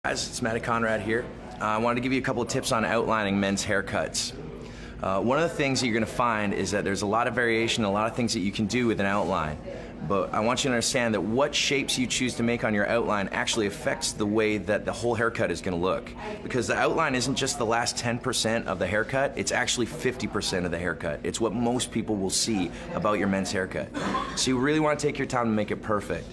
Guys, it's Matty Conrad here. I wanted to give you a couple of tips on outlining men's haircuts. One of the things that you're going to find is that there's a lot of variation, a lot of things that you can do with an outline. But I want you to understand that what shapes you choose to make on your outline actually affects the way that the whole haircut is going to look. Because the outline isn't just the last 10% of the haircut, it's actually 50% of the haircut. It's what most people will see about your men's haircut. So you really want to take your time to make it perfect.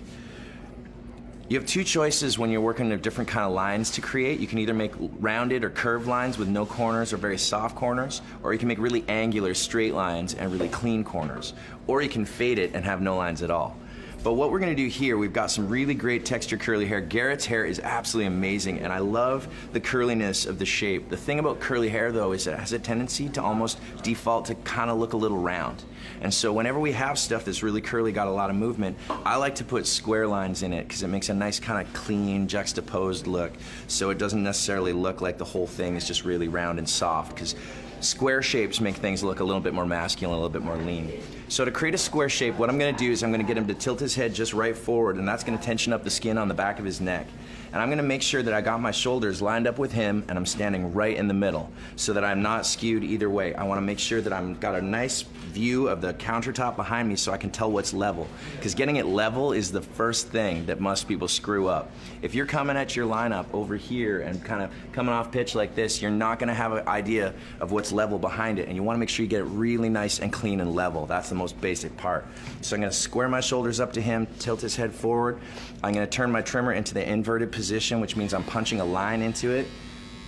You have two choices when you're working with different kind of lines to create. You can either make rounded or curved lines with no corners or very soft corners, or you can make really angular straight lines and really clean corners. Or you can fade it and have no lines at all. But what we're gonna do here, we've got some really great texture curly hair. Garrett's hair is absolutely amazing, and I love the curliness of the shape. The thing about curly hair though is it has a tendency to almost default to kind of look a little round. And so whenever we have stuff that's really curly, got a lot of movement, I like to put square lines in it because it makes a nice kind of clean, juxtaposed look. So it doesn't necessarily look like the whole thing is just really round and soft, because square shapes make things look a little bit more masculine, a little bit more lean. So to create a square shape, what I'm going to do is I'm going to get him to tilt his head just right forward, and that's going to tension up the skin on the back of his neck. And I'm going to make sure that I got my shoulders lined up with him and I'm standing right in the middle so that I'm not skewed either way. I want to make sure that I've got a nice view of the countertop behind me so I can tell what's level. Because getting it level is the first thing that most people screw up. If you're coming at your lineup over here and kind of coming off pitch like this, you're not going to have an idea of what's level behind it, and you want to make sure you get it really nice and clean and level. That's the most basic part. So I'm going to square my shoulders up to him, tilt his head forward. I'm going to turn my trimmer into the inverted position, which means I'm punching a line into it.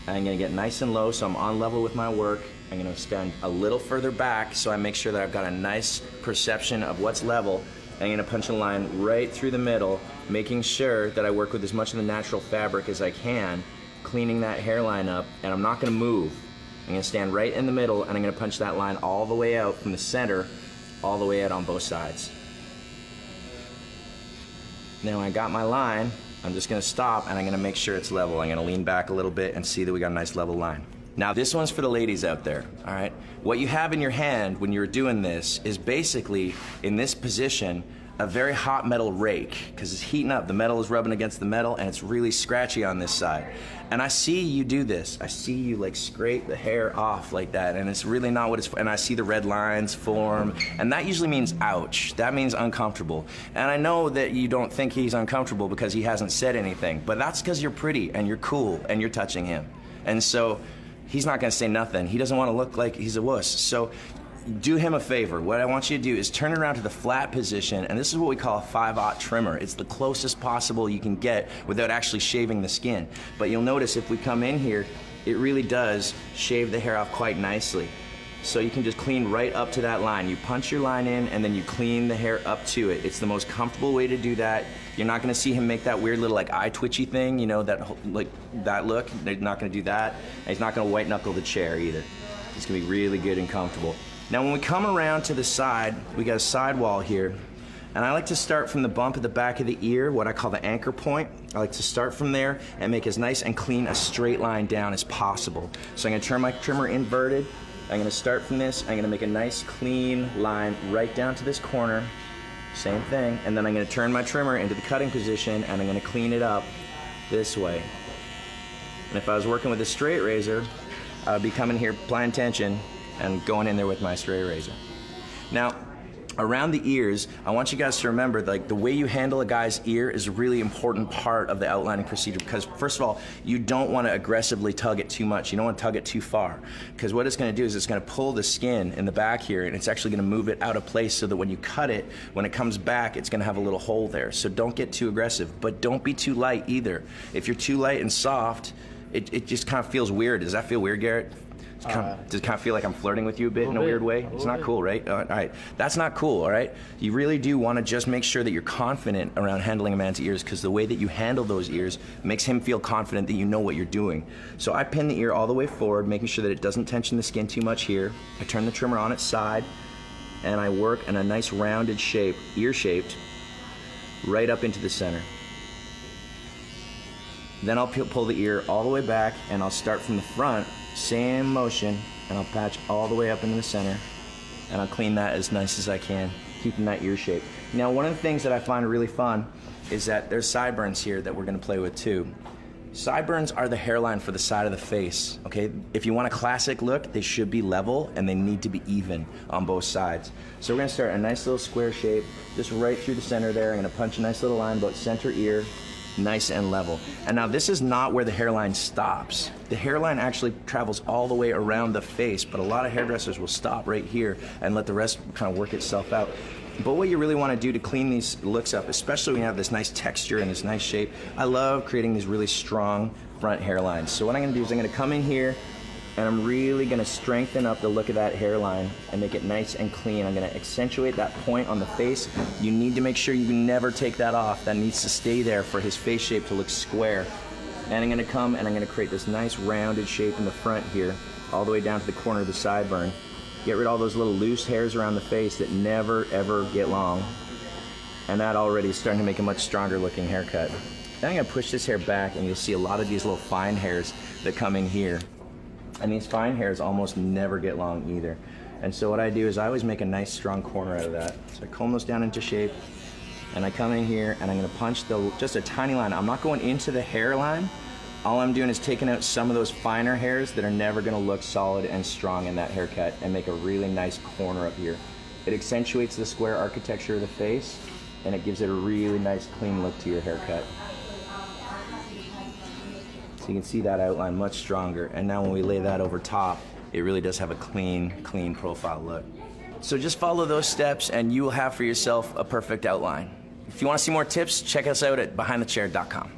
I'm going to get nice and low so I'm on level with my work. I'm going to stand a little further back so I make sure that I've got a nice perception of what's level. I'm going to punch a line right through the middle, making sure that I work with as much of the natural fabric as I can, cleaning that hairline up, and I'm not going to move. I'm going to stand right in the middle and I'm going to punch that line all the way out from the center, all the way out on both sides. Now when I got my line, I'm just going to stop and I'm going to make sure it's level. I'm going to lean back a little bit and see that we got a nice level line. Now this one's for the ladies out there, all right? What you have in your hand when you're doing this is basically, in this position, a very hot metal rake, because it's heating up. The metal is rubbing against the metal and it's really scratchy on this side. And I see you do this. I see you like scrape the hair off like that, and it's really not what it's for. And I see the red lines form, and that usually means ouch. That means uncomfortable. And I know that you don't think he's uncomfortable because he hasn't said anything, but that's because you're pretty and you're cool and you're touching him. And so he's not gonna say nothing. He doesn't wanna look like he's a wuss. So do him a favor. What I want you to do is turn it around to the flat position, and this is what we call a 5/0 trimmer. It's the closest possible you can get without actually shaving the skin. But you'll notice if we come in here, it really does shave the hair off quite nicely. So you can just clean right up to that line. You punch your line in and then you clean the hair up to it. It's the most comfortable way to do that. You're not gonna see him make that weird little like eye twitchy thing, you know, that like that look. They're not gonna do that. And he's not gonna white knuckle the chair either. It's gonna be really good and comfortable. Now when we come around to the side, we got a sidewall here, and I like to start from the bump at the back of the ear, what I call the anchor point. I like to start from there and make as nice and clean a straight line down as possible. So I'm gonna turn my trimmer inverted. I'm gonna start from this, I'm gonna make a nice clean line right down to this corner, same thing, and then I'm gonna turn my trimmer into the cutting position and I'm gonna clean it up this way. And if I was working with a straight razor, I would be coming here, applying tension, and going in there with my straight razor. Now, around the ears, I want you guys to remember, like, the way you handle a guy's ear is a really important part of the outlining procedure, because first of all, you don't want to aggressively tug it too much. You don't want to tug it too far, because what it's going to do is it's going to pull the skin in the back here, and it's actually going to move it out of place so that when you cut it, when it comes back, it's going to have a little hole there. So don't get too aggressive, but don't be too light either. If you're too light and soft, it just kind of feels weird. Does that feel weird, Garrett? Does it kind of feel like I'm flirting with you a bit in a weird way? It's not cool, right? All right, that's not cool, all right? You really do want to just make sure that you're confident around handling a man's ears, because the way that you handle those ears makes him feel confident that you know what you're doing. So I pin the ear all the way forward, making sure that it doesn't tension the skin too much here. I turn the trimmer on its side, and I work in a nice rounded shape, ear-shaped, right up into the center. Then I'll pull the ear all the way back, and I'll start from the front, same motion, and I'll patch all the way up into the center, and I'll clean that as nice as I can, keeping that ear shape. Now, one of the things that I find really fun is that there's sideburns here that we're gonna play with too. Sideburns are the hairline for the side of the face, okay? If you want a classic look, they should be level and they need to be even on both sides. So we're gonna start a nice little square shape, just right through the center there. I'm gonna punch a nice little line about center ear, nice and level. And now this is not where the hairline stops. The hairline actually travels all the way around the face, but a lot of hairdressers will stop right here and let the rest kind of work itself out. But what you really want to do to clean these looks up, especially when you have this nice texture and this nice shape, I love creating these really strong front hairlines. So what I'm going to do is I'm going to come in here and I'm really going to strengthen up the look of that hairline and make it nice and clean. I'm going to accentuate that point on the face. You need to make sure you never take that off. That needs to stay there for his face shape to look square. And I'm going to come and I'm going to create this nice rounded shape in the front here, all the way down to the corner of the sideburn. Get rid of all those little loose hairs around the face that never ever get long. And that already is starting to make a much stronger looking haircut. Then I'm gonna push this hair back and you'll see a lot of these little fine hairs that come in here. And these fine hairs almost never get long either. And so what I do is I always make a nice strong corner out of that. So I comb those down into shape and I come in here and I'm gonna punch just a tiny line. I'm not going into the hairline. All I'm doing is taking out some of those finer hairs that are never gonna look solid and strong in that haircut and make a really nice corner up here. It accentuates the square architecture of the face and it gives it a really nice clean look to your haircut. So you can see that outline much stronger. And now when we lay that over top, it really does have a clean profile look. So just follow those steps and you will have for yourself a perfect outline. If you wanna see more tips, check us out at behindthechair.com.